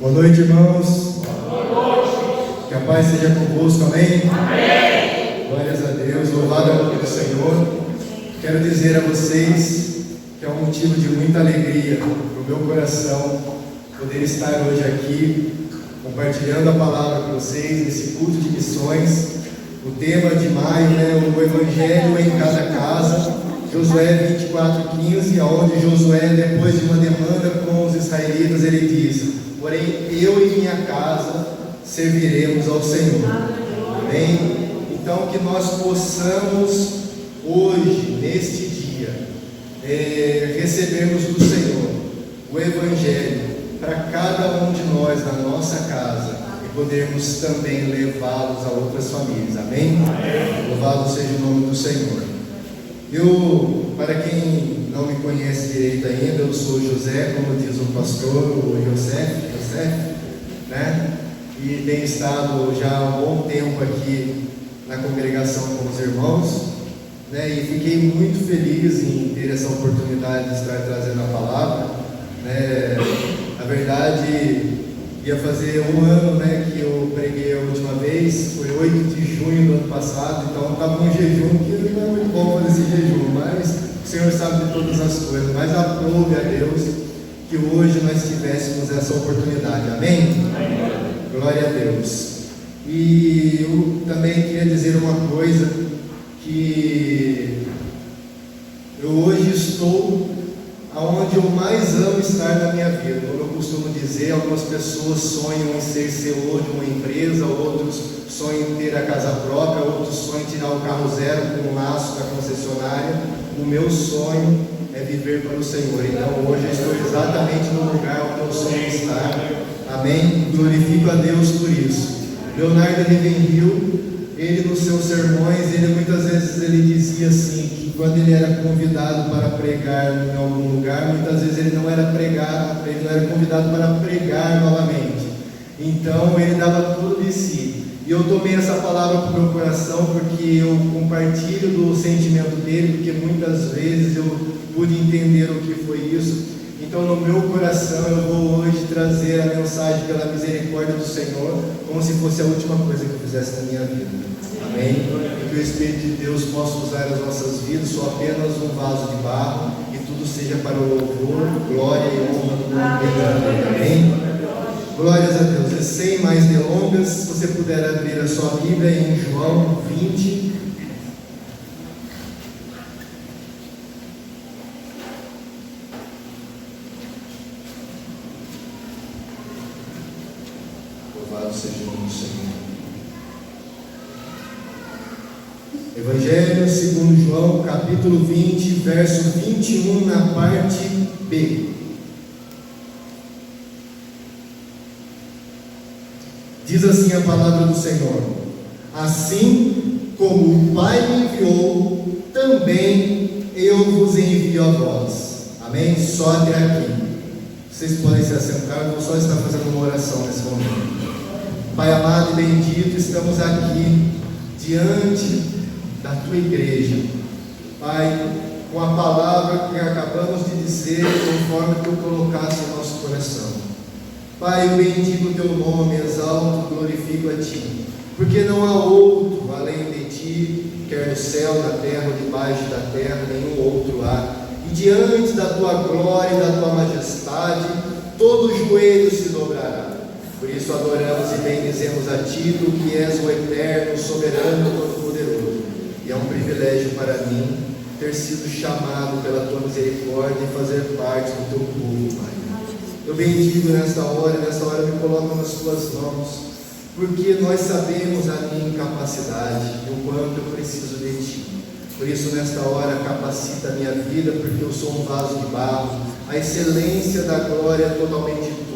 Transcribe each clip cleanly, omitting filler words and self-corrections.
Boa noite, irmãos. Boa noite. Que a paz seja convosco, amém? Amém. Glórias a Deus, louvado é o nome do Senhor. Quero dizer a vocês que é um motivo de muita alegria para o meu coração poder estar hoje aqui, compartilhando a palavra com vocês, nesse culto de missões. O tema de maio, o Evangelho em cada casa, Josué 24:15, onde Josué, depois de uma demanda com os israelitas, ele diz: porém, eu e minha casa serviremos ao Senhor. Amém? Então, que nós possamos hoje, neste dia, recebermos do Senhor o Evangelho para cada um de nós, na nossa casa, e podermos também levá-los a outras famílias. Amém? Amém. Louvado seja o nome do Senhor. Para quem não me conhece direito ainda, eu sou José, como diz o pastor, o José, né? E tenho estado já há um bom tempo aqui na congregação com os irmãos, né? E fiquei muito feliz em ter essa oportunidade de estar trazendo a palavra, né? Na verdade, ia fazer um ano, né, que eu preguei a última vez, foi 8 de junho do ano passado, então estava um jejum que não é muito bom fazer esse jejum, mas o Senhor sabe de todas as coisas. Mas aprove a Deus que hoje nós tivéssemos essa oportunidade, amém? Amém. Glória a Deus. E eu também queria dizer uma coisa, que eu hoje estou aonde eu mais amo estar na minha vida. Como eu costumo dizer, algumas pessoas sonham em ser CEO de uma empresa, outros sonham em ter a casa própria, outros sonham em tirar o carro zero com um laço da concessionária. O meu sonho é viver para o Senhor. Então hoje eu estou exatamente no lugar onde eu sonho estar. Amém? Glorifico a Deus por isso. Leonardo Ravenhill, ele nos seus sermões, muitas vezes ele dizia assim, que quando ele era convidado para pregar em algum lugar, muitas vezes ele não era convidado para pregar novamente. Então ele dava tudo de si. E eu tomei essa palavra para o meu coração porque eu compartilho do sentimento dele, porque muitas vezes eu pude entender o que foi isso. Então no meu coração eu vou hoje trazer a mensagem pela misericórdia do Senhor, como se fosse a última coisa que eu fizesse na minha vida. Amém? E que o Espírito de Deus possa usar as nossas vidas, sou apenas um vaso de barro, e tudo seja para o louvor, glória e honra do nome dele. Amém? Glórias a Deus. E sem mais delongas, se você puder abrir a sua Bíblia em João 20. Seja o nome do Senhor. Evangelho segundo João, capítulo 20, verso 21, na parte B. Diz assim a palavra do Senhor: assim como o Pai me enviou, também eu vos envio a vós. Amém? Só até aqui. Vocês podem se assentar, eu vou só estar fazendo uma oração nesse momento. Pai amado e bendito, estamos aqui diante da Tua igreja, Pai, com a palavra que acabamos de dizer, conforme Tu colocaste em nosso coração. Pai, eu bendigo o Teu nome, exalto, glorifico a Ti, porque não há outro além de Ti, quer no céu, na terra ou debaixo da terra, nenhum outro há. E diante da Tua glória e da Tua majestade, todo joelho se dobrará. Por isso adoramos e bendizemos a Ti, Tu que és o eterno, soberano, todo-poderoso. E é um privilégio para mim ter sido chamado pela Tua misericórdia e fazer parte do Teu povo, Pai. Eu bendigo nesta hora me coloco nas Tuas mãos, porque nós sabemos a minha incapacidade e o quanto eu preciso de Ti. Por isso nesta hora capacita a minha vida, porque eu sou um vaso de barro, a excelência da glória é totalmente Tua.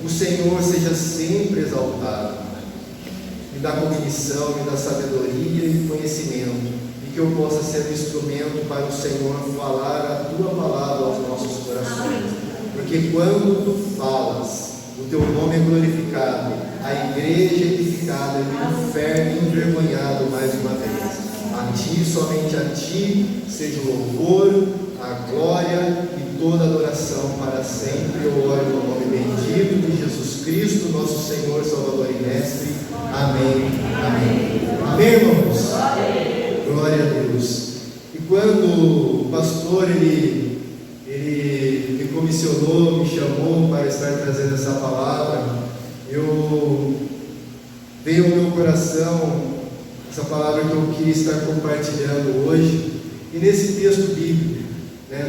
O Senhor seja sempre exaltado. Me dá cognição, me dá sabedoria e conhecimento, e que eu possa ser um instrumento para o Senhor falar a Tua palavra aos nossos corações. Porque quando Tu falas, o Teu nome é glorificado, a igreja é edificada e o inferno envergonhado mais uma vez. A Ti, somente a Ti, seja o louvor, a glória e toda adoração para sempre. Eu oro no nome bendito de Jesus Cristo. Senhor, Salvador e Mestre. Amém. Amém. Amém, irmãos? Glória a Deus. E quando o pastor ele me comissionou, me chamou para estar trazendo essa palavra, veio ao meu coração essa palavra que eu queria estar compartilhando hoje. E nesse texto bíblico,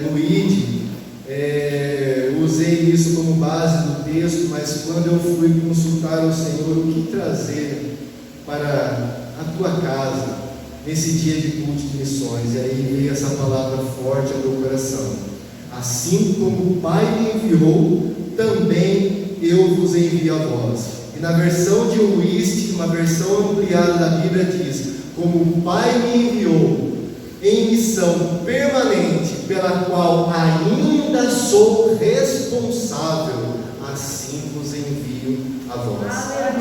no ID, eu usei isso como base do texto, mas quando eu fui consultar o Senhor, o que trazer para a tua casa nesse dia de culto de missões, e aí veio essa palavra forte ao meu coração: assim como o Pai me enviou, também eu vos envio a vós. E na versão de Whist, uma versão ampliada da Bíblia, diz: como o Pai me enviou em missão permanente, pela qual ainda sou responsável, assim vos envio a vós.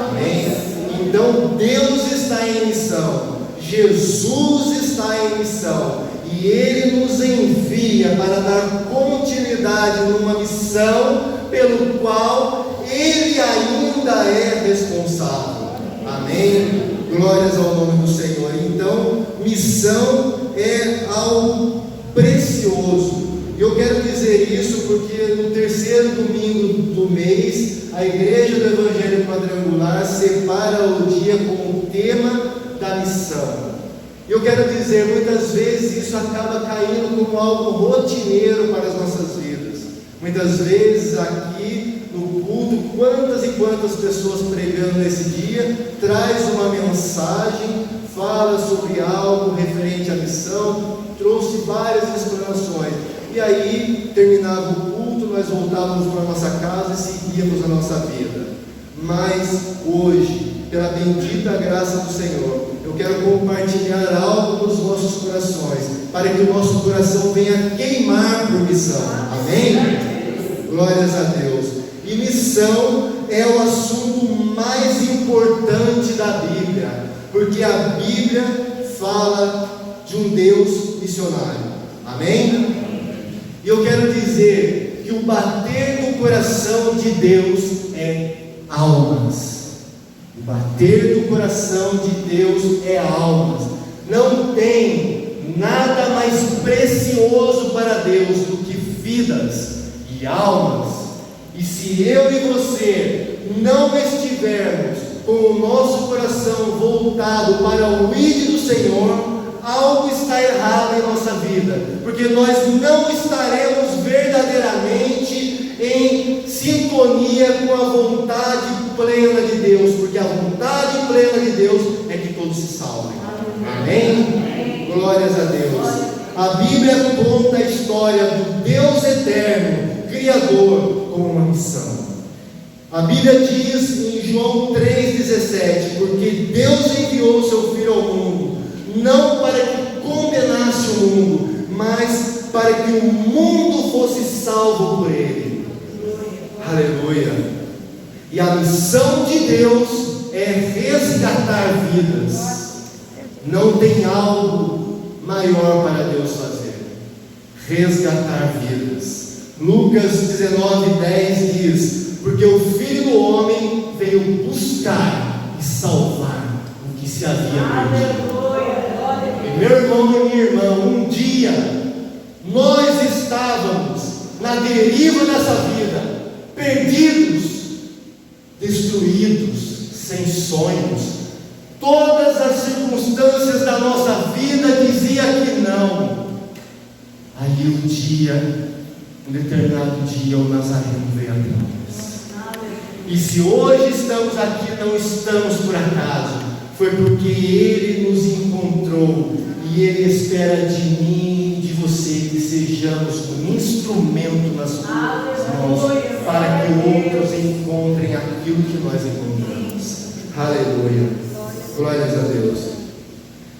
Amém? Então Deus está em missão, Jesus está em missão, e Ele nos envia para dar continuidade numa missão pelo qual Ele ainda é responsável. Amém? Glórias ao nome do Senhor. Então, missão é algo precioso. E eu quero dizer isso porque no terceiro domingo do mês, a Igreja do Evangelho Quadrangular separa o dia como tema da missão. E eu quero dizer, muitas vezes isso acaba caindo como algo rotineiro para as nossas vidas. Muitas vezes aqui no culto, quantas e quantas pessoas pregando nesse dia, traz uma mensagem, fala sobre algo referente à missão, trouxe várias explanações, e aí terminava o culto, nós voltávamos para a nossa casa e seguíamos a nossa vida. Mas hoje, pela bendita graça do Senhor, eu quero compartilhar algo nos nossos corações, para que o nosso coração venha queimar por missão. Amém? Glórias a Deus. E missão é o assunto mais importante da Bíblia, porque a Bíblia fala de um Deus missionário. Amém? E eu quero dizer que o bater do coração de Deus é almas. O bater do coração de Deus é almas. Não tem nada mais precioso para Deus do que vidas e almas. E se eu e você não estivermos com o nosso coração voltado para o ID do Senhor, algo está errado em nossa vida, porque nós não estaremos verdadeiramente em sintonia com a vontade plena de Deus, porque a vontade plena de Deus é que todos se salvem. Amém? Glórias a Deus. A Bíblia conta a história do Deus eterno, Criador, com uma missão. A Bíblia diz em João 3,17: porque Deus enviou o seu Filho ao mundo, não para que condenasse o mundo, mas para que o mundo fosse salvo por ele. Aleluia! E a missão de Deus é resgatar vidas. Não tem algo maior para Deus fazer: resgatar vidas. Lucas 19:10 diz: porque o Filho do Homem veio buscar e salvar o que se havia perdido. E meu irmão e minha irmã, um dia nós estávamos na deriva dessa vida, perdidos, destruídos, sem sonhos. Todas as circunstâncias da nossa vida diziam que não. Aí um determinado dia, o Nazareno veio até nós. E se hoje estamos aqui, não estamos por acaso, foi porque Ele nos encontrou, e Ele espera de mim e de você que sejamos um instrumento nas suas mãos, para que outros encontrem aquilo que nós encontramos. Aleluia, glórias a Deus.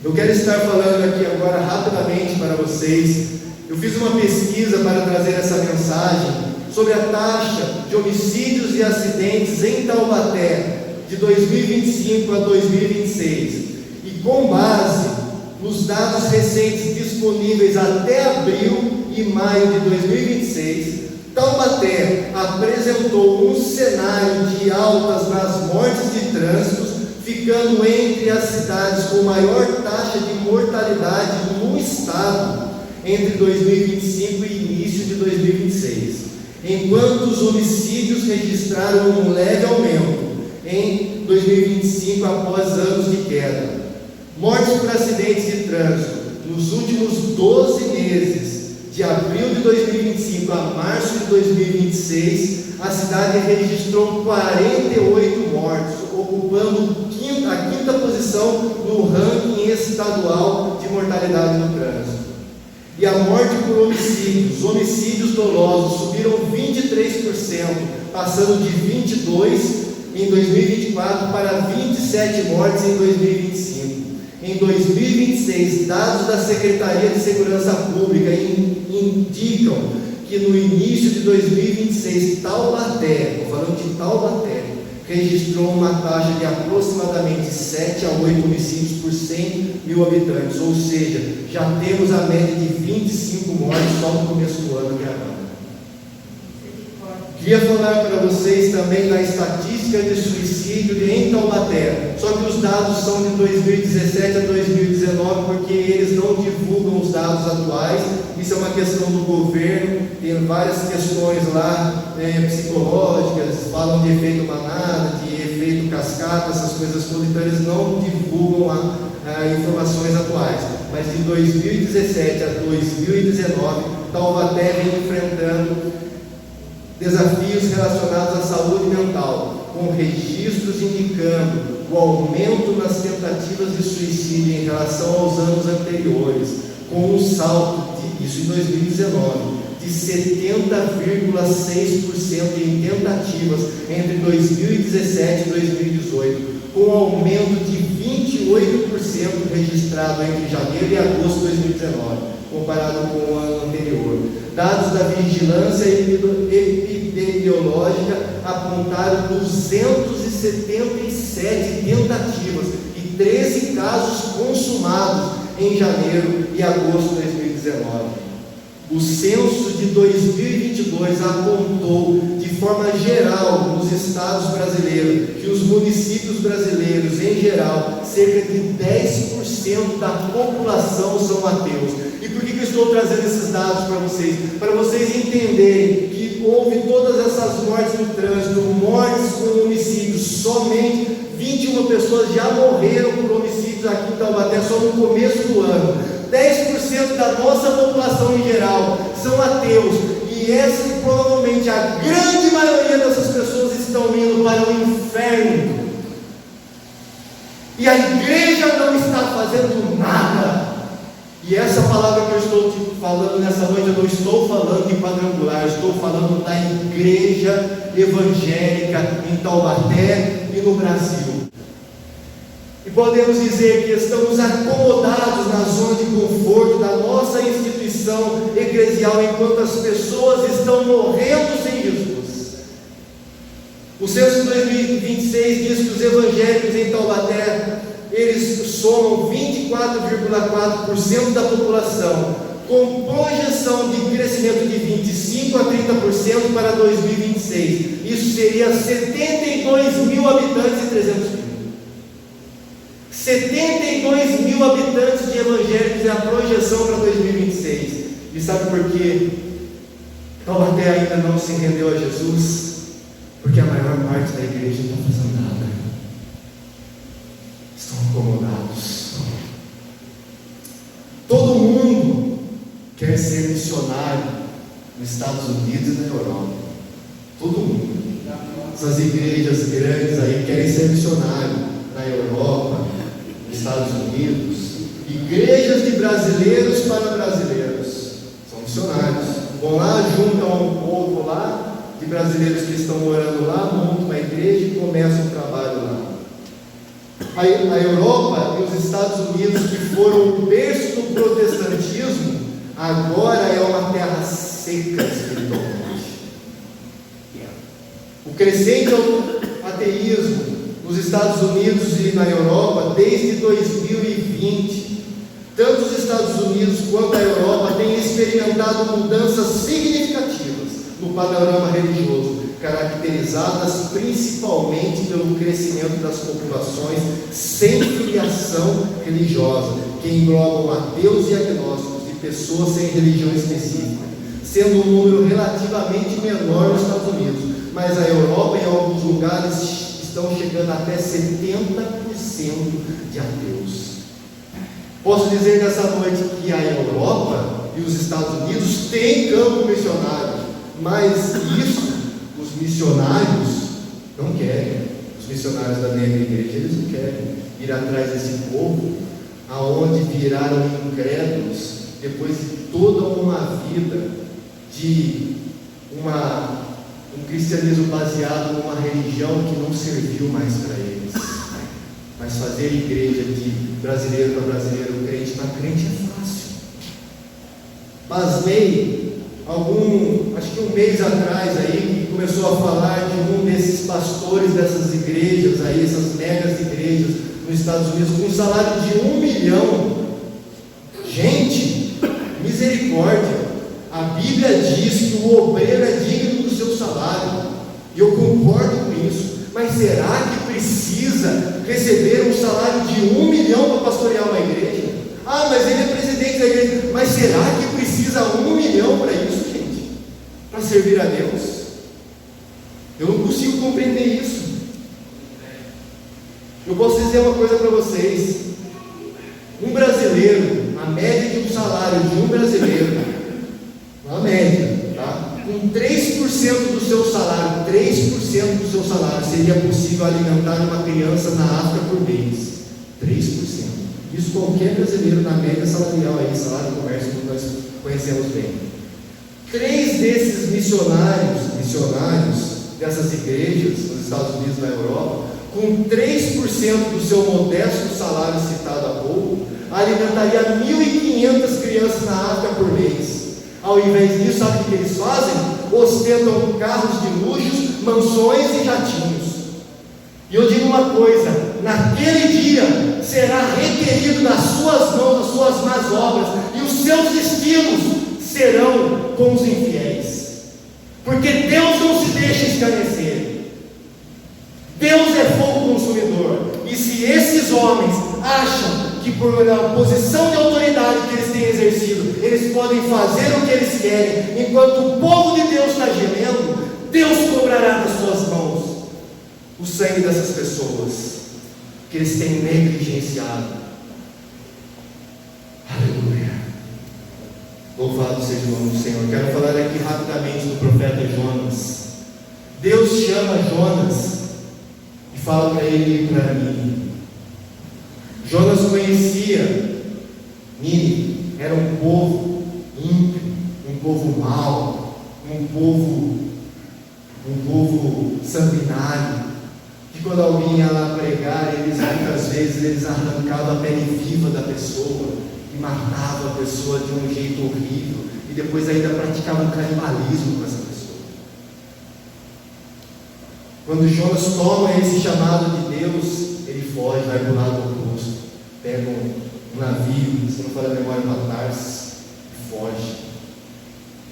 Eu quero estar falando aqui agora rapidamente para vocês. Eu fiz uma pesquisa para trazer essa mensagem sobre a taxa de homicídios e acidentes em Taubaté de 2025 a 2026, e com base nos dados recentes disponíveis até abril e maio de 2026, Taubaté apresentou um cenário de altas nas mortes de trânsito, ficando entre as cidades com maior taxa de mortalidade no estado entre 2025 e início de 2026, enquanto os homicídios registraram um leve aumento em 2025 após anos de queda. Mortes por acidentes de trânsito nos últimos 12 meses, de abril de 2025 a março de 2026, a cidade registrou 48 mortes, ocupando a quinta posição no ranking estadual de mortalidade no trânsito. E a morte por homicídios, os homicídios dolosos subiram 23%, passando de 22 em 2024 para 27 mortes em 2025. Em 2026, dados da Secretaria de Segurança Pública indicam que no início de 2026, Taubaté, estou falando de Taubaté, registrou uma taxa de aproximadamente 7 a 8 homicídios por 100 mil habitantes, ou seja, já temos a média de 25 mortes só no começo do ano que agora. Queria falar para vocês também da estatística de suicídio em Taubaté, só que os dados são de 2017 a 2019, porque eles não divulgam os dados atuais. Isso é uma questão do governo, tem várias questões lá psicológicas, falam de efeito manada, de efeito cascata, essas coisas todas, então eles não divulgam informações atuais. Mas de 2017 a 2019, Taubaté vem enfrentando desafios relacionados à saúde mental, com registros indicando o aumento nas tentativas de suicídio em relação aos anos anteriores, com um salto, isso em 2019, de 70,6% em tentativas entre 2017 e 2018, com um aumento de 28% registrado entre janeiro e agosto de 2019, comparado com o ano anterior. Dados da vigilância epidemiológica apontaram 277 tentativas e 13 casos consumados em janeiro e agosto de 2019. O censo de 2022 apontou de forma geral nos estados brasileiros que os municípios brasileiros em geral, cerca de 10% da população são ateus. E por que eu estou trazendo esses dados para vocês? Para vocês entenderem que houve todas essas mortes no trânsito, mortes com homicídios, somente 21 pessoas já morreram por homicídios aqui em Taubaté só no começo do ano. 10% da nossa população em geral são ateus, e essa provavelmente a grande maioria dessas pessoas estão indo para o inferno. E a igreja não está fazendo nada. E essa palavra que eu estou te falando nessa noite, eu não estou falando de quadrangular, eu estou falando da igreja evangélica em Taubaté e no Brasil. E podemos dizer que estamos acomodados na zona de conforto da nossa instituição eclesial, enquanto as pessoas estão morrendo sem Jesus. O censo de 2026 diz que os evangélicos em Taubaté, eles somam 24,4% da população, com projeção de crescimento de 25% a 30% para 2026. Isso seria 72 mil habitantes e 300 mil. 72 mil habitantes de evangélicos é a projeção para 2026. E sabe por quê? Taubaté ainda não se rendeu a Jesus? Porque a maior parte da igreja não está fazendo nada. Estão acomodados. Todo mundo quer ser missionário nos Estados Unidos e na Europa. Todo mundo. Essas igrejas grandes aí querem ser missionário na Europa, nos Estados Unidos. Igrejas de brasileiros para brasileiros. São missionários. Vão lá, juntam um povo lá, de brasileiros que estão morando lá, montam uma igreja e começam o trabalho lá. A Europa e os Estados Unidos, que foram o berço do protestantismo, agora é uma terra seca espiritualmente. O crescente ateísmo nos Estados Unidos e na Europa, desde 2020, tanto os Estados Unidos quanto a Europa têm experimentado mudanças significativas do panorama religioso, caracterizadas principalmente pelo crescimento das populações sem filiação religiosa, que englobam ateus e agnósticos e pessoas sem religião específica, sendo um número relativamente menor nos Estados Unidos, mas a Europa em alguns lugares estão chegando até 70% de ateus. Posso dizer nessa noite que a Europa e os Estados Unidos têm campo missionário, mas isso os missionários não querem. Os missionários da minha igreja, eles não querem ir atrás desse povo, aonde viraram incrédulos depois de toda uma vida de um cristianismo baseado numa religião que não serviu mais para eles. Mas fazer igreja de brasileiro para brasileiro, crente para crente é fácil. Pasmei, acho que um mês atrás aí, começou a falar de um desses pastores dessas igrejas aí, essas megas igrejas nos Estados Unidos, com um salário de $1 milhão. Gente, misericórdia. A Bíblia diz que o obreiro é digno do seu salário, e eu concordo com isso, mas será que precisa receber um salário de $1 milhão para pastorear uma igreja? Ah, mas ele é presidente da igreja, mas será que precisa $1 milhão para isso, gente? Para servir a Deus? Eu não consigo compreender isso. Eu posso dizer uma coisa para vocês: um brasileiro, a média de um salário de um brasileiro, uma média, tá? Com 3% do seu salário, 3% do seu salário seria possível alimentar uma criança na África por mês. 3%. Isso qualquer brasileiro na média salarial aí, salário de comércio, que nós conhecemos bem. 3 desses missionários dessas igrejas nos Estados Unidos e na Europa, com 3% do seu modesto salário citado há pouco, alimentaria 1.500 crianças na África por mês. Ao invés disso, sabe o que eles fazem? Ostentam carros de luxos, mansões e jatinhos. E eu digo uma coisa: naquele dia será requerido das suas mãos as suas más obras, e os seus destinos serão com os infiéis, porque Deus não se deixa escarnecer. Deus é fogo consumidor, e se esses homens acham que por uma posição de autoridade que eles têm exercido, eles podem fazer o que eles querem, enquanto o povo de Deus está gemendo, Deus cobrará das suas mãos o sangue dessas pessoas que eles têm negligenciado. Aleluia. Louvado seja o nome do Senhor. Quero falar aqui rapidamente do profeta Jonas. Deus chama Jonas e fala para ele e para mim. Jonas conhecia Nínive, era um povo ímpio, um povo mau, um povo sanguinário, que quando alguém ia lá pregar, muitas vezes eles arrancavam a pele viva da pessoa e matavam a pessoa de um jeito horrível, e depois ainda praticavam canibalismo com essa pessoa. Quando Jonas toma esse chamado de Deus, ele foge, vai para o lado oposto, pega um navio, se não for a memória, para Tarsis, e foge.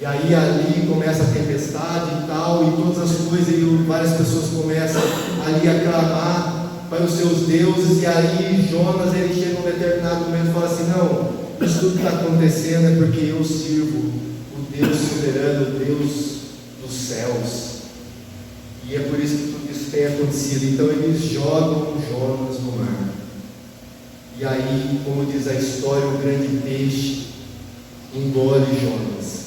E aí ali começa a tempestade e tal, e todas as coisas, e várias pessoas começam ali a clamar para os seus deuses, e aí Jonas, ele chega num determinado momento e fala assim: não, isso tudo está acontecendo é porque eu sirvo o Deus soberano, o Deus dos céus, e é por isso que tudo isso tem acontecido. Então eles jogam Jonas no mar, e aí, como diz a história, o grande peixe engole Jonas.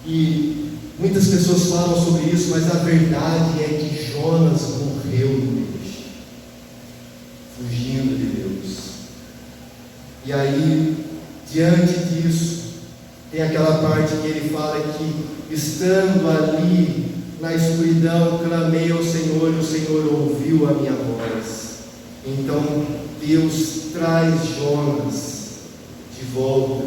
E muitas pessoas falam sobre isso, mas a verdade é que Jonas morreu no peixe, fugindo de Deus. E aí, diante disso, tem aquela parte que ele fala que, estando ali na escuridão, clamei ao Senhor, e o Senhor ouviu a minha voz. Então Deus traz Jonas de volta,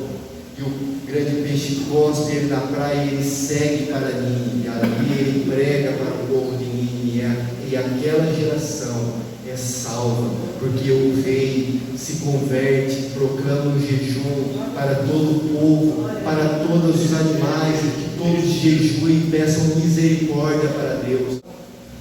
e o grande peixe cospe ele na praia, e ele segue para Nínive, e ali ele prega para o povo de Nínive, e aquela geração é salva, porque o rei se converte, proclama um jejum para todo o povo, para todos os animais, e que todos jejuem e peçam misericórdia para Deus.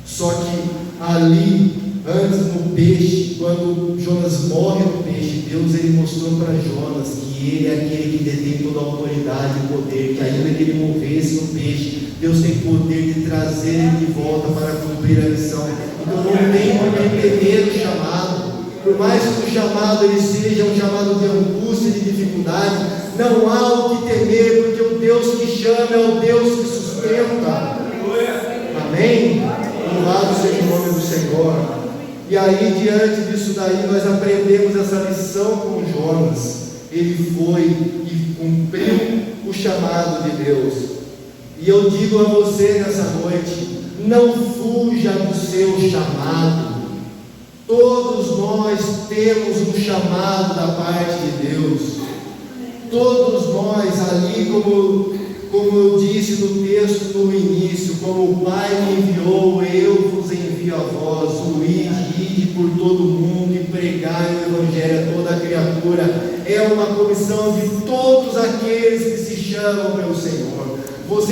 Só que ali, antes no peixe, quando Jonas morre no peixe, Deus ele mostrou para Jonas que ele é aquele que detém toda a autoridade e poder, que ainda que ele morresse no peixe, Deus tem poder de trazer ele de volta para cumprir a missão. Então não tem por que temer o chamado. Por mais que o chamado ele seja um chamado de angústia, de dificuldade, não há o que temer, porque o Deus que chama é o Deus que sustenta. Amém? Louvado seja o nome do Senhor. E aí, diante disso daí, nós aprendemos essa lição com Jonas. Ele foi e cumpriu o chamado de Deus. E eu digo a você nessa noite, não fuja do seu chamado. Todos nós temos um chamado da parte de Deus. Todos nós ali, como eu disse no texto no início, como o Pai me enviou, eu vos envio a vós, ide por todo mundo e pregai o Evangelho a toda criatura. É uma comissão de todos aqueles que se chamam pelo Senhor.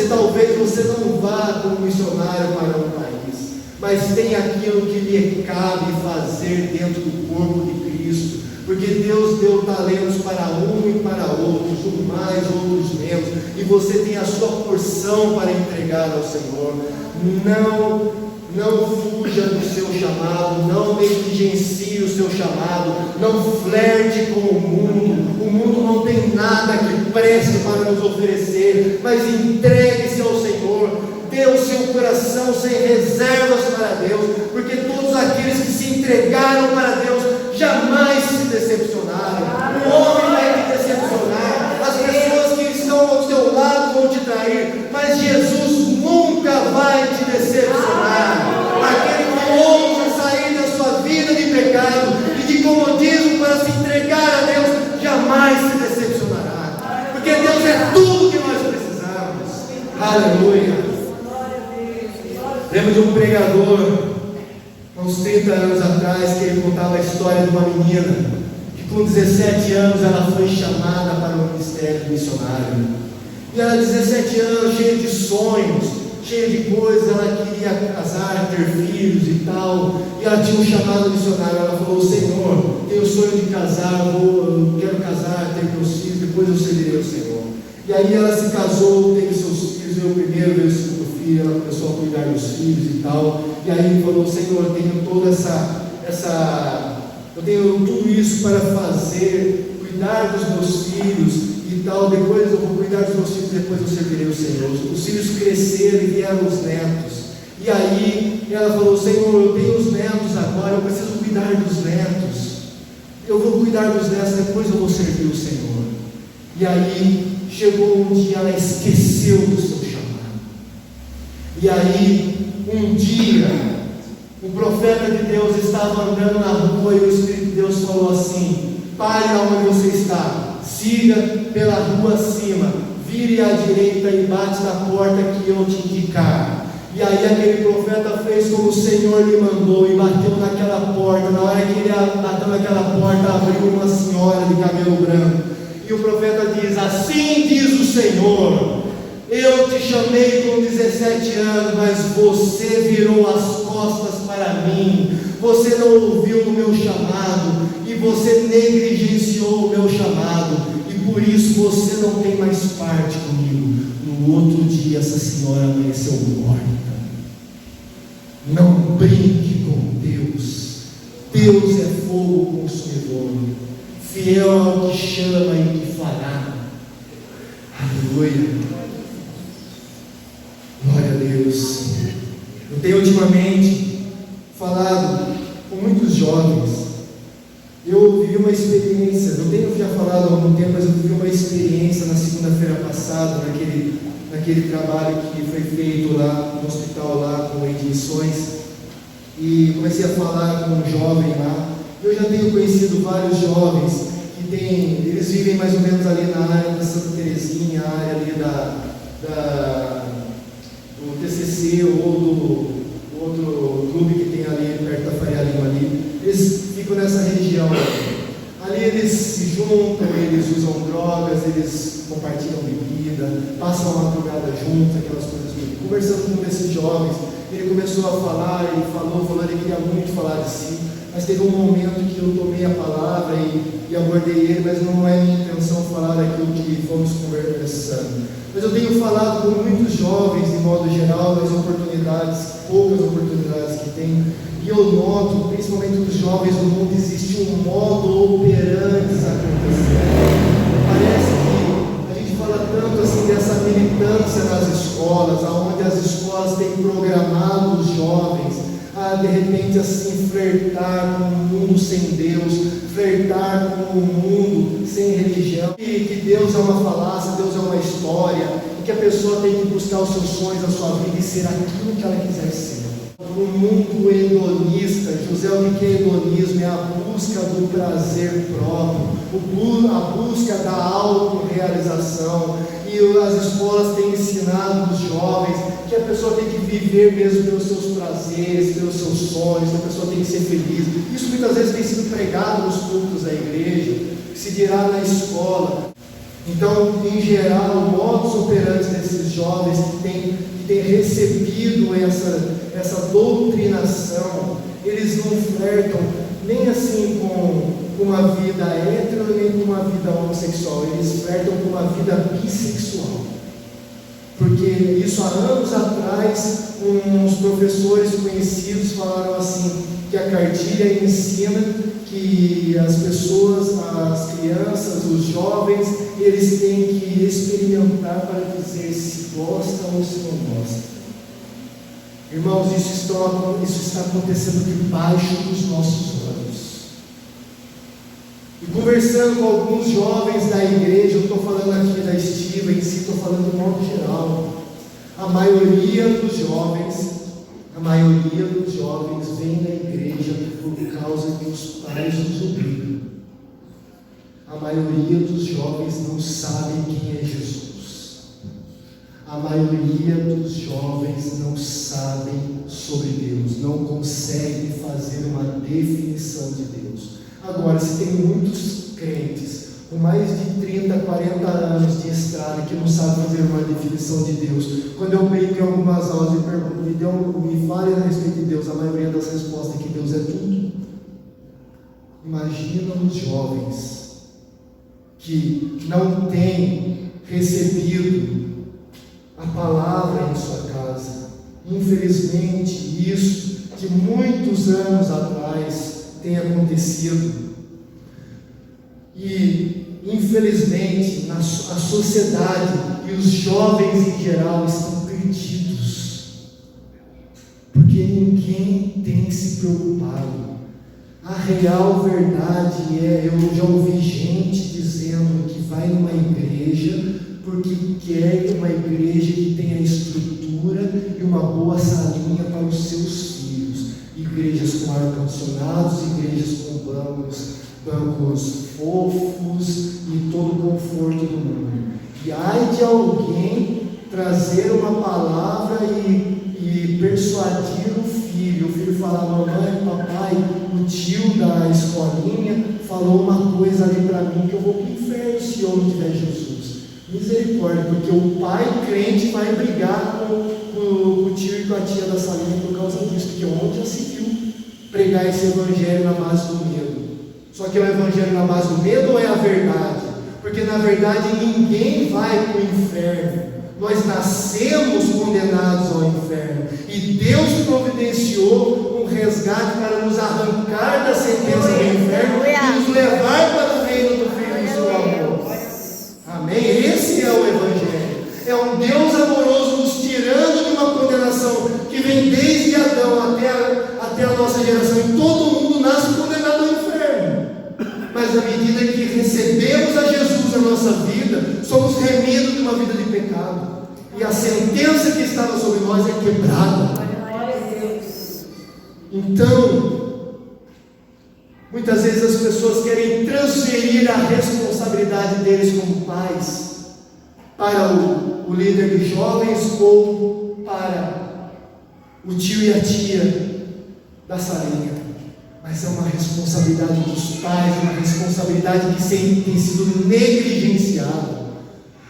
Talvez você não vá como missionário para um país, mas tem aquilo que lhe cabe fazer dentro do corpo de Cristo, porque Deus deu talentos para um e para outros, uns mais, outros menos, e você tem a sua porção para entregar ao Senhor. Não fuja do seu chamado, não negligencie o seu chamado, não flerte com o mundo não tem nada que preste para nos oferecer, mas entregue-se ao Senhor, dê o seu coração sem reservas para Deus, porque todos aqueles que se entregaram para Deus jamais se decepcionaram. O homem vai te decepcionar, as pessoas que estão ao seu lado vão te trair, mas Jesus nunca vai te decepcionar. Aquele que ousa sair da sua vida de pecado e de comodismo para se entregar a Deus, jamais se decepcionará, porque Deus é tudo que nós precisamos. Aleluia. Lembro de um pregador, uns 30 anos atrás, que ele contava a história de uma menina, que com 17 anos ela foi chamada para o ministério missionário, e ela 17 anos, cheia de sonhos, cheia de coisas, ela queria casar, ter filhos e tal, e ela tinha um chamado missionário. Ela falou: Senhor, tenho o sonho de casar, eu quero casar, ter meus filhos, depois eu servirei ao Senhor. E aí ela se casou, teve seus filhos, veio o primeiro, veio o segundo filho, ela começou a cuidar dos filhos e tal, e aí ele falou: Senhor, eu tenho toda eu tenho tudo isso para fazer, cuidar dos meus filhos e tal, depois eu vou cuidar dos meus filhos, depois eu servirei o Senhor. Os filhos cresceram e vieram os netos, e aí ela falou: Senhor, eu tenho os netos agora, eu preciso cuidar dos netos, eu vou cuidar dos netos, depois eu vou servir o Senhor. E aí chegou um dia, ela esqueceu do seu chamado, e aí um dia o profeta de Deus estava andando na rua e o Espírito de Deus falou assim: pare aonde você está, siga pela rua acima, vire à direita e bate na porta que eu te indicar. E aí aquele profeta fez como o Senhor lhe mandou e bateu naquela porta. Na hora que ele bateu naquela porta, abriu uma senhora de cabelo branco, e o profeta diz: assim diz o Senhor, eu te chamei com 17 anos, mas você virou as costas para mim, você não ouviu o meu chamado, e você negligenciou o meu chamado, e por isso você não tem mais parte comigo. No outro dia essa senhora amanheceu morta. Não brinque com Deus. Deus é fogo consumidor, fiel ao que chama e que fará. Aleluia. Glória a Deus. Eu tenho ultimamente falado com muitos jovens. Eu vivi uma experiência, eu tenho já falado há algum tempo, mas eu vivi uma experiência na segunda-feira passada, naquele trabalho que foi feito lá no hospital, lá com o Rei de Missões, e comecei a falar com um jovem lá. Eu já tenho conhecido vários jovens que eles vivem mais ou menos ali na área da Santa Terezinha, a área ali do TCC ou do outro clube que tem ali perto da Faria Lima ali. Eles ficam nessa região. Ali eles se juntam, eles usam drogas, eles compartilham bebida, passam a madrugada juntos, aquelas coisas todas. Conversando com um desses jovens, ele começou a falar, ele falou, ele queria muito falar de si, mas teve um momento que eu tomei a palavra e abordei ele, mas não é minha intenção falar aquilo que fomos conversando. Mas eu tenho falado com muitos jovens, de modo geral, das oportunidades, poucas oportunidades que tenho, e eu noto, principalmente nos jovens do mundo, existe um modo operandi acontecendo. Parece que a gente fala tanto assim dessa militância nas escolas, onde as escolas têm programado os jovens a de repente assim flertar com um mundo sem Deus, flertar com um mundo sem religião, que Deus é uma falácia, Deus é uma história, e que a pessoa tem que buscar os seus sonhos, a sua vida e ser aquilo que ela quiser ser. Um mundo hedonista, José, o que é hedonismo? É a busca do prazer próprio, a busca da autorrealização, e as escolas têm ensinado os jovens que a pessoa tem que viver mesmo pelos seus prazeres, pelos seus sonhos, a pessoa tem que ser feliz. Isso muitas vezes tem sido pregado nos cultos da igreja, que se dirá na escola. Então, em geral, o modus operandi desses jovens que têm recebido essa doutrinação, eles não flertam nem assim com uma vida hétero, nem com uma vida homossexual, eles flertam com uma vida bissexual. Porque isso há anos atrás, uns professores conhecidos falaram assim, que a cartilha ensina que as pessoas, as crianças, os jovens, eles têm que experimentar para dizer se gostam ou se não gostam. Irmãos, isso está acontecendo debaixo dos nossos olhos. E conversando com alguns jovens da igreja, eu estou falando aqui da estiva em si, estou falando de modo geral. A maioria dos jovens vem da igreja por causa que os pais os obrigam. A maioria dos jovens não sabem quem é Jesus. A maioria dos jovens não sabem sobre Deus, não conseguem fazer uma definição de Deus. Agora, se tem muitos crentes com mais de 30, 40 anos de estrada que não sabem fazer uma definição de Deus, quando eu pego em algumas aulas e pergunto, me fale a respeito de Deus, a maioria das respostas é que Deus é tudo. Imagina os jovens que não têm recebido a palavra em sua casa. Infelizmente, isso de muitos anos atrás tem acontecido. E, infelizmente, a sociedade e os jovens em geral estão perdidos, porque ninguém tem se preocupado. A real verdade eu já ouvi gente dizendo que vai numa igreja porque quer uma igreja que tenha estrutura e uma boa salinha para os seus filhos. Igrejas com ar-condicionados, igrejas com bancos fofos e todo o conforto do mundo. E ai de alguém trazer uma palavra e persuadir o filho falar, mamãe, papai, o tio da escolinha falou uma coisa ali para mim que eu vou para o inferno se eu não tiver Jesus. Misericórdia, porque o pai crente vai brigar com o tio e com a tia da salinha por causa disso, porque onde já se viu pregar esse evangelho na base do medo? Só que é o evangelho na base do medo ou é a verdade? Porque na verdade ninguém vai para o inferno. Nós nascemos condenados ao inferno. E Deus providenciou um resgate para nos arrancar da sentença do inferno e nos levar para o reino do Filho do seu amor. Amém? Esse é o evangelho. É um Deus amoroso nos tirando de uma condenação que vem desde Adão até a nossa geração. E todo mundo nasce condenado ao inferno. Mas à medida que recebemos a Jesus na nossa vida, somos remidos de uma vida de pecado. E a sentença que estava sobre nós é quebrada. Então, muitas vezes as pessoas querem transferir a responsabilidade deles como pais para o líder de jovens ou para o tio e a tia da salinha. Mas é uma responsabilidade dos pais, uma responsabilidade que sempre tem sido negligenciada.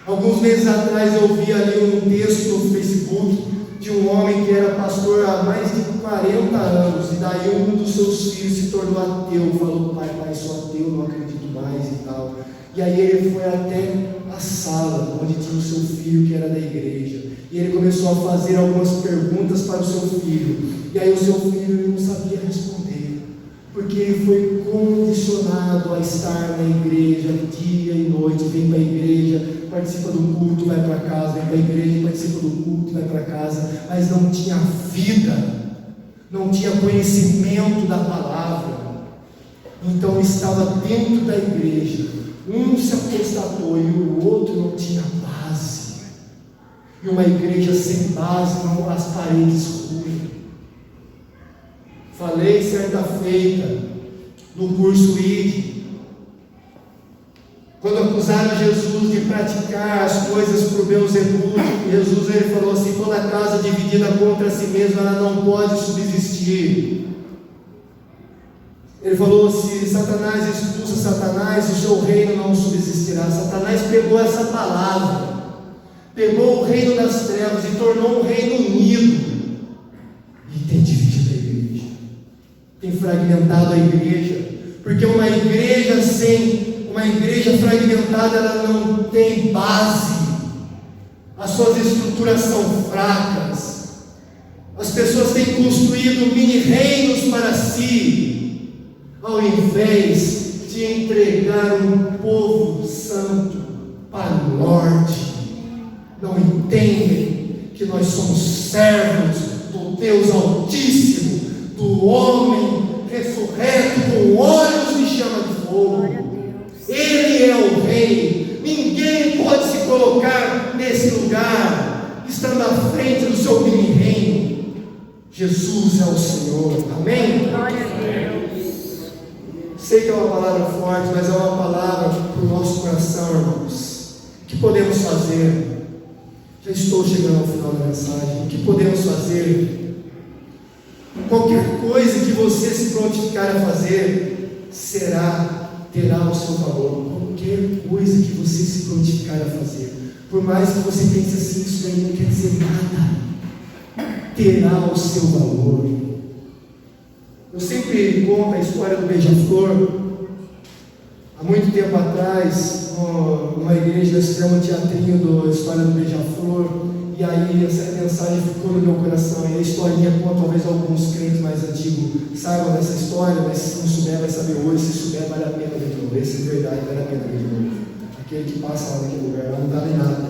Alguns meses atrás eu vi ali um texto no Facebook de um homem que era pastor há mais de 40 anos, e daí um dos seus filhos se tornou ateu, falou: pai, sou ateu, não acredito mais e tal. E aí ele foi até a sala onde tinha o seu filho que era da igreja, e ele começou a fazer algumas perguntas para o seu filho, e aí o seu filho não sabia responder, porque ele foi condicionado a estar na igreja dia e noite. Vem para a igreja, participa do culto, vai para casa, vem para a igreja, participa do culto, vai para casa, mas não tinha vida, não tinha conhecimento da palavra. Então estava dentro da igreja, um se apostatou e o outro não tinha base. E uma igreja sem base, não, as paredes ruem. Falei certa feita no curso ID, quando acusaram Jesus de praticar as coisas por Beelzebub, Jesus ele falou assim: toda casa dividida contra si mesma, ela não pode subsistir. Ele falou: se Satanás expulsa Satanás, o seu reino não subsistirá. Satanás pegou essa palavra, pegou o reino das trevas e tornou um reino unido, e tem dividido a igreja, tem fragmentado a igreja, porque uma igreja fragmentada, ela não tem base, as suas estruturas são fracas, as pessoas têm construído mini reinos para si, ao invés de entregar um povo santo para o norte. Não entendem que nós somos servos do Deus Altíssimo, do homem ressurreto com olhos de chama de fogo. Ele é o Rei. Ninguém pode se colocar nesse lugar, estando à frente do seu mini reino. Jesus é o Senhor. Amém? Glória a Deus. Sei que é uma palavra forte, mas é uma palavra para o nosso coração, irmãos. O que podemos fazer? Já estou chegando ao final da mensagem. O que podemos fazer? Qualquer coisa que você se prontificar a fazer terá o seu valor. Qualquer coisa que você se prontificar a fazer, por mais que você pense assim, isso daí não quer dizer nada, terá o seu valor. Eu sempre conto a história do beija-flor. Há muito tempo atrás, numa igreja, nós fizemos um teatrinho da história do beija-flor, e aí essa mensagem ficou no meu coração. E a historinha conta, talvez alguns crentes mais antigos saibam dessa história, mas se não souber vai saber hoje. Se souber, vale a pena ver de novo. Essa é verdade, vale a pena ver de novo. Aquele que passa lá naquele lugar, lá não dá nem nada.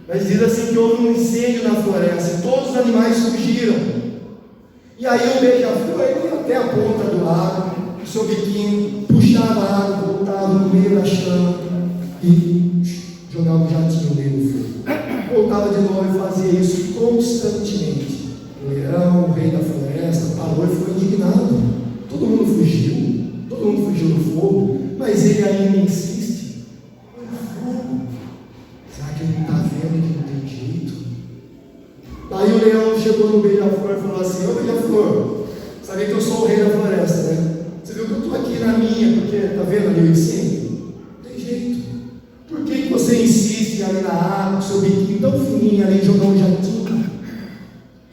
Mas diz assim que houve um incêndio na floresta e todos os animais fugiram. E aí o beija-flor ia até a ponta do lago, o seu biquinho puxava a água, voltava no meio da chama e jogava um jatinho dele no fogo. Voltava de novo e fazia isso constantemente. O leão, o rei da floresta, parou e ficou indignado. Todo mundo fugiu do fogo, mas ele ainda insiste. Olha o fogo. Será que ele não está vendo que não tem jeito? Daí o leão chegou no beija-flor e falou assim: ô beija-flor, sabia que eu sou o rei da floresta, né? Você viu que eu estou aqui na minha, porque está vendo ali o incêndio? Não tem jeito. Por que você insiste ali na água, com seu biquinho tão fininho ali, jogar um jatinho?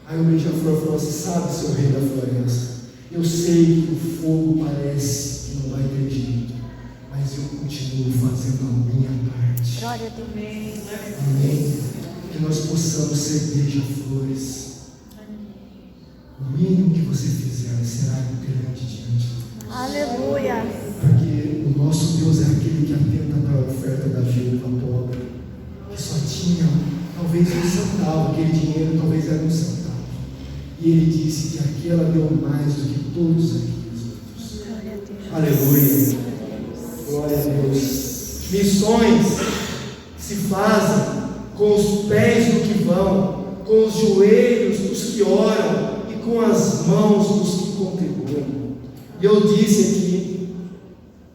Aí o beija-flor falou assim: sabe, seu rei da floresta, eu sei que o fogo parece que não vai ter jeito, mas eu continuo fazendo a minha parte. Glória a Deus. Amém? Que nós possamos ser beija-flores. O mínimo que você fizer será grande diante de Deus. Aleluia. Porque o nosso Deus é aquele que atenta para a oferta da viúva pobre, que só tinha talvez um centavo, aquele dinheiro talvez era um centavo. E ele disse que aquela deu mais do que todos aqueles outros. Aleluia. Glória a Deus. Missões se fazem com os pés do que vão, com os joelhos dos que oram e com as mãos dos que contribuem. E eu disse aqui,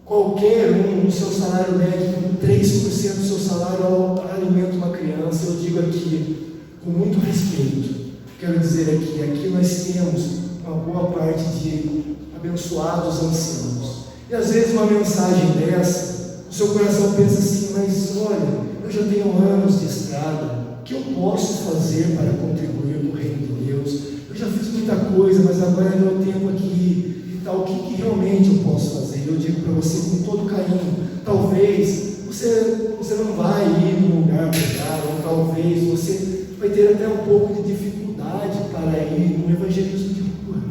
qualquer um no seu salário médio, com 3% do seu salário alimenta uma criança. Eu digo aqui, com muito respeito, quero dizer aqui nós temos uma boa parte de abençoados anciãos. E às vezes uma mensagem dessa, o seu coração pensa assim, mas olha, eu já tenho anos de estrada, o que eu posso fazer para contribuir com o reino de Deus? Eu já fiz muita coisa, mas agora é meu tempo aqui e tal, o que realmente eu posso fazer? Eu digo para você com todo carinho, talvez você não vai ir num lugar pregar, ou talvez você vai ter até um pouco de dificuldade para ir no evangelismo de rua,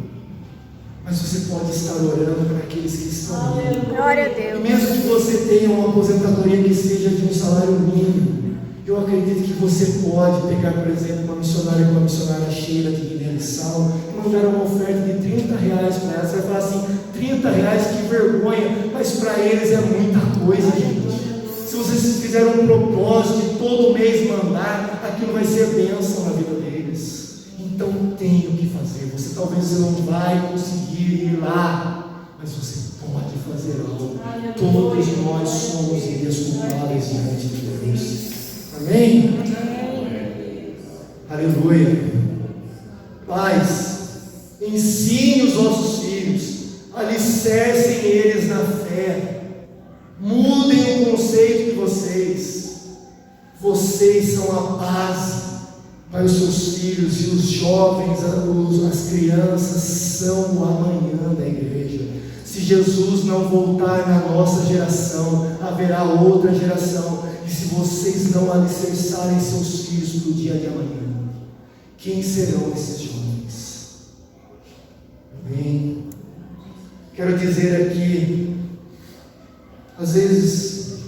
mas você pode estar orando para aqueles que estão indo. Glória a E Deus. mesmo que você tenha uma aposentadoria que seja de um salário mínimo, eu acredito que você pode pegar, por exemplo, uma missionária como a missionária Sheila de Guiné-Bissau e mandar uma oferta de R$30 para ela. Você vai falar assim, R$30, que vergonha, mas para eles é muita coisa, gente. Se vocês fizeram um propósito de todo mês mandar, aquilo vai ser bênção na vida deles. Então tem o que fazer. Talvez você não vai conseguir ir lá, mas você pode fazer algo. Todos nós somos indesculpáveis diante de Deus. Amém? Aleluia. Pais, ensine os vossos filhos, alicercem eles na fé. Mudem o conceito de vocês. Vocês são a base para os seus filhos, e os jovens, as crianças são o amanhã da igreja. Se Jesus não voltar na nossa geração, haverá outra geração. E se vocês não alicerçarem seus filhos para o dia de amanhã, quem serão esses jovens? Amém? Quero dizer aqui, às vezes,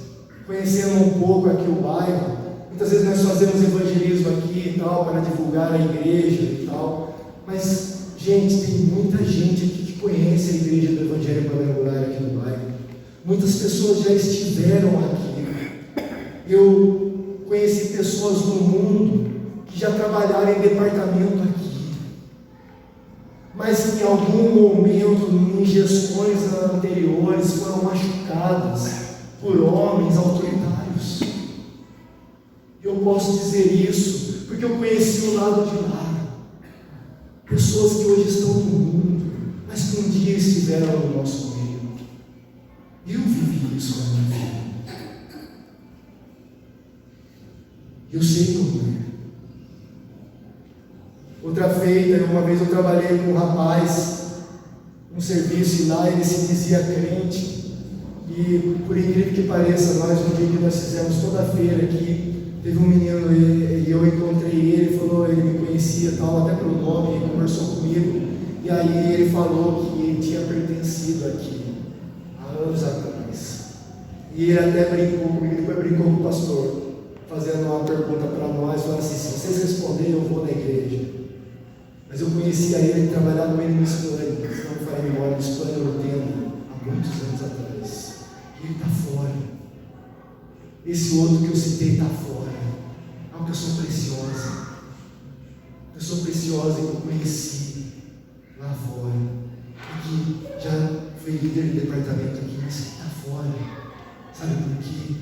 conhecendo um pouco aqui o bairro, muitas vezes nós fazemos evangelismo aqui e tal, para divulgar a igreja e tal, mas, gente, tem muita gente aqui que conhece a igreja do Evangelho Quadrangular aqui no bairro. Muitas pessoas já estiveram aqui. Eu conheci pessoas no mundo que já trabalharam em departamento aqui, mas que em algum momento, em gestões anteriores, foram machucadas por homens autoritários. Eu posso dizer isso porque eu conheci o lado de lá. Pessoas que hoje estão no mundo, mas que um dia estiveram no nosso meio. Eu vivi isso com a minha vida. Eu sei como é. Outra feita, uma vez eu trabalhei com um rapaz, um serviço, e lá ele se dizia crente. E por incrível que pareça, um dia que nós fizemos toda a feira aqui, teve um menino, e eu encontrei ele, falou, ele me conhecia tal, até pelo nome, ele conversou comigo, e aí ele falou que ele tinha pertencido aqui, há anos atrás. E ele até brincou comigo, depois brincou com o pastor, fazendo uma pergunta para nós, falando assim, se vocês responderem, eu vou na igreja. Mas eu conhecia ele, trabalhava com ele no Espanha, se não me falha a memória, no Espanha Urtendo, há muitos anos atrás. E ele está fora. Esse outro que eu citei está fora. É uma pessoa preciosa. Pessoa preciosa que eu conheci lá fora. E que já foi líder de departamento aqui, mas que está fora. Sabe por quê?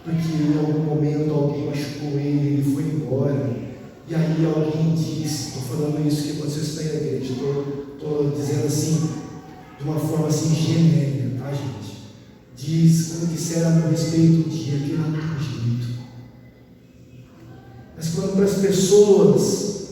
Porque em algum momento alguém machucou ele, ele foi embora. E aí alguém disse, estou falando isso que vocês estão na igreja, estou dizendo assim, de uma forma assim genérica, tá, gente? Como disseram a meu respeito um dia, que não tem jeito. Mas quando para as pessoas,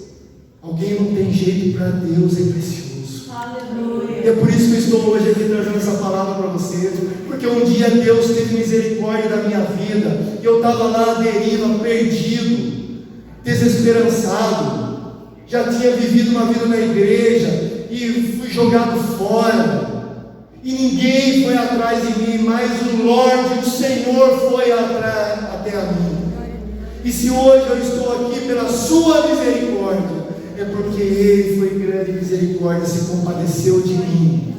alguém não tem jeito, para Deus é precioso. Aleluia. E é por isso que eu estou hoje aqui trazendo essa palavra para vocês, porque um dia Deus teve misericórdia da minha vida, e eu estava lá à deriva, perdido, desesperançado, já tinha vivido uma vida na igreja e fui jogado fora, e ninguém foi atrás de mim, mas o Lorde, o Senhor foi até a mim. E se hoje eu estou aqui pela sua misericórdia, é porque Ele foi grande misericórdia, se compadeceu de mim,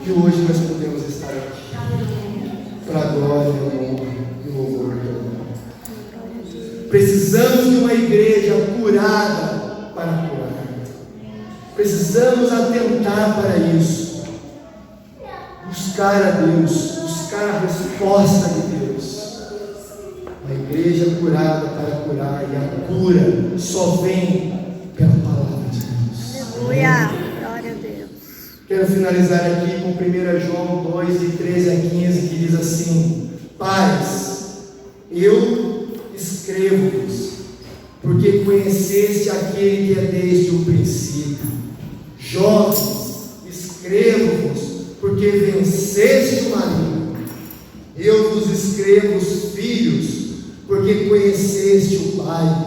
e hoje nós podemos estar aqui para a glória e o louvor do Senhor. Precisamos de uma igreja curada para curar. Precisamos atentar para isso. Buscar a Deus, buscar a resposta de Deus. Uma igreja curada para curar, e a cura só vem pela palavra de Deus. Aleluia, glória a Deus. Quero finalizar aqui com 1 João 2, de 13 a 15, que diz assim: Pais, eu escrevo-vos, porque conheceste aquele que é desde o princípio. Jovens, escrevo-vos, porque venceste o maligno. Eu vos escrevo, filhos, porque conheceste o Pai.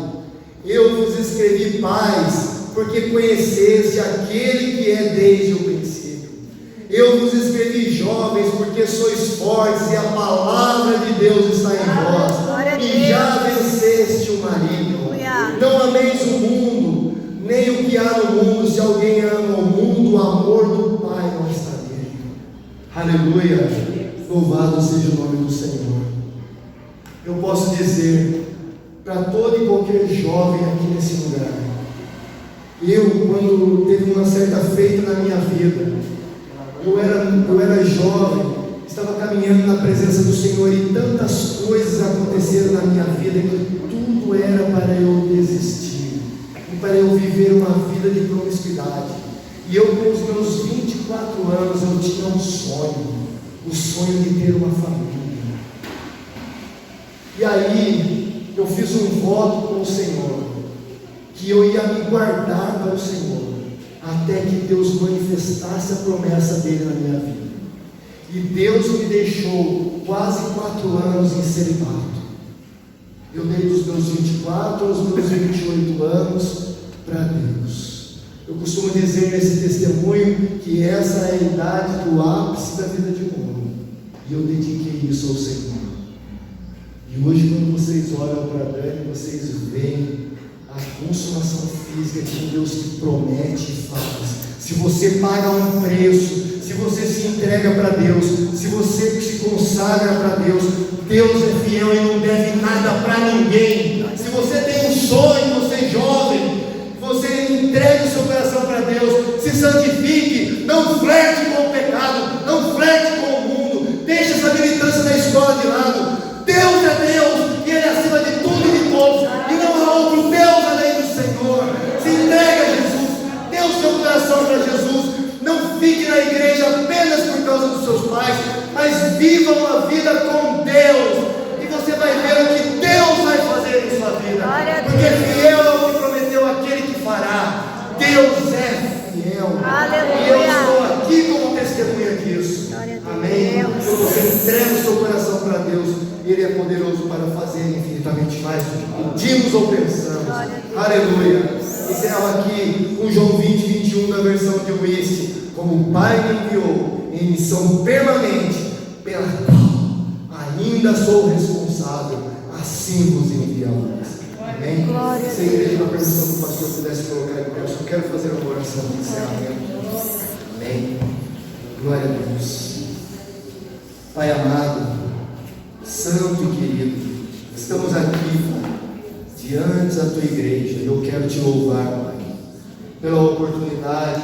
Eu vos escrevi, pais, porque conheceste aquele que é desde o princípio. Eu vos escrevi, jovens, porque sois fortes e a palavra de Deus está em vós, e já venceste o maligno. Não ameis o mundo, nem o que há no mundo. Se alguém ama o mundo, o amor do Pai não está nele. Aleluia, louvado seja o nome do Senhor. Eu posso dizer para todo e qualquer jovem aqui nesse lugar, quando teve uma certa feita na minha vida, eu era jovem, estava caminhando na presença do Senhor, e tantas coisas aconteceram na minha vida que tudo era para eu desistir, e para eu viver uma vida de promiscuidade. E eu, com os meus 24 anos, eu tinha um sonho, o sonho de ter uma família. E aí eu fiz um voto com o Senhor, que eu ia me guardar para o Senhor, até que Deus manifestasse a promessa dele na minha vida. E Deus me deixou quase 4 anos em celibato. Eu dei dos meus 24 aos meus 28 anos para Deus. Eu costumo dizer nesse testemunho que essa é a idade do ápice da vida de um homem, e eu dediquei isso ao Senhor. E hoje, quando vocês olham para Dani, vocês veem a consumação física que Deus te promete e faz. Se você paga um preço, se você se entrega para Deus, se você se consagra para Deus, Deus é fiel e não deve nada para ninguém. Se você tem um sonho, você jovem, você entregue o seu coração para Deus, se santifique, não flerte com o pecado, não flerte com o mundo, deixe essa militância da escola de lado. Deus é Deus, e Ele é acima de tudo e de todos, e não há outro Deus além do Senhor. Se entregue a Jesus, dê o seu coração para Jesus. Não fique na igreja apenas por causa dos seus pais, mas viva uma vida com Deus, e você vai ver o que Deus vai fazer em sua vida, porque fiel é o que prometeu aquele que fará. Deus é fiel. Aleluia. E eu estou aqui como testemunha disso. Amém. Quando você entrega o seu coração para Deus, Ele é poderoso para fazer infinitamente mais do que pedimos ou pensamos. Aleluia. Encerro aqui com João 20, 21 da versão de Wist. Como o Pai me enviou em missão permanente, pela qual ainda sou responsável, assim vos enviamos. Amém? Se a igreja, na permissão do pastor, pudesse colocar em pé, eu só quero fazer uma oração de encerramento. Amém. Glória a Deus. Pai amado, santo e querido, estamos aqui, Pai, diante da tua igreja, e eu quero te louvar, Pai, pela oportunidade,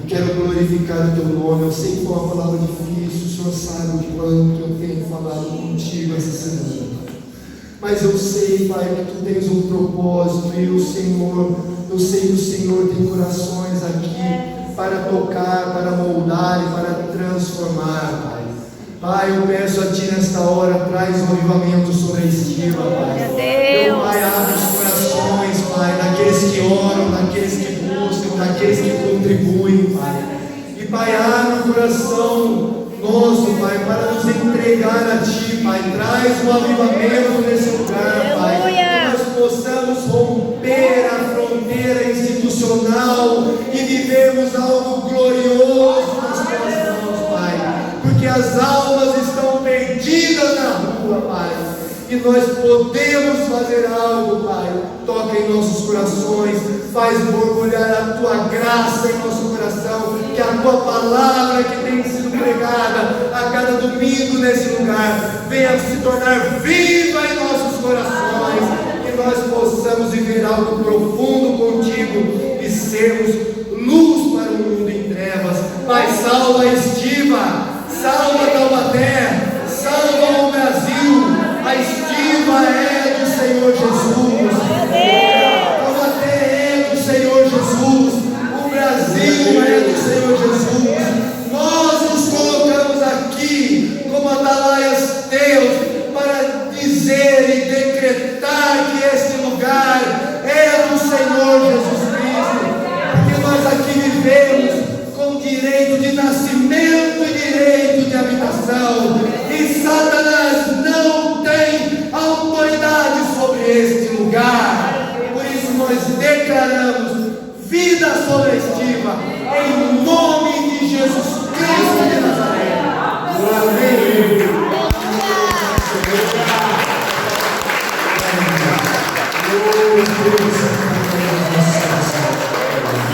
e quero glorificar o teu nome. Eu sei que foi uma palavra difícil, o Senhor sabe o quanto eu tenho falado contigo essa semana, mas eu sei, Pai, que tu tens um propósito, e o Senhor, eu sei que o Senhor tem corações aqui para tocar, para moldar e para transformar, Pai. Pai, eu peço a Ti nesta hora, traz um avivamento sobre a estiva, Pai. Meu Pai, abre os corações, Pai, daqueles que oram, daqueles que buscam, daqueles que contribuem, Pai. E Pai, abre o coração nosso, Pai, para nos entregar a Ti, Pai. Traz um avivamento nesse lugar, Pai. Que nós possamos romper a fronteira institucional e vivermos algo glorioso nas Tuas mãos, Pai. Porque as almas estão perdidas na rua, Pai, e nós podemos fazer algo, Pai. Toca em nossos corações, faz borbulhar a Tua graça em nosso coração, que a Tua palavra que tem sido pregada a cada domingo nesse lugar venha se tornar viva em nossos corações, que nós possamos viver algo profundo contigo e sermos luz para o mundo em trevas. Pai, salva a estiva, salva Taubaté, salva o Brasil. A estiva é do Senhor Jesus, Taubaté é do Senhor Jesus, o Brasil é do Senhor Jesus. lugar. Por isso nós declaramos vida sobre a estiva, em nome de Jesus Cristo de Nazaré. Amém.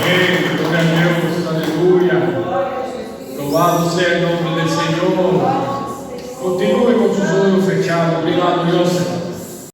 Amém, glória a Deus, aleluia. Louvado seja o nome do Senhor. Continue com seus olhos fechados. Obrigado, Deus.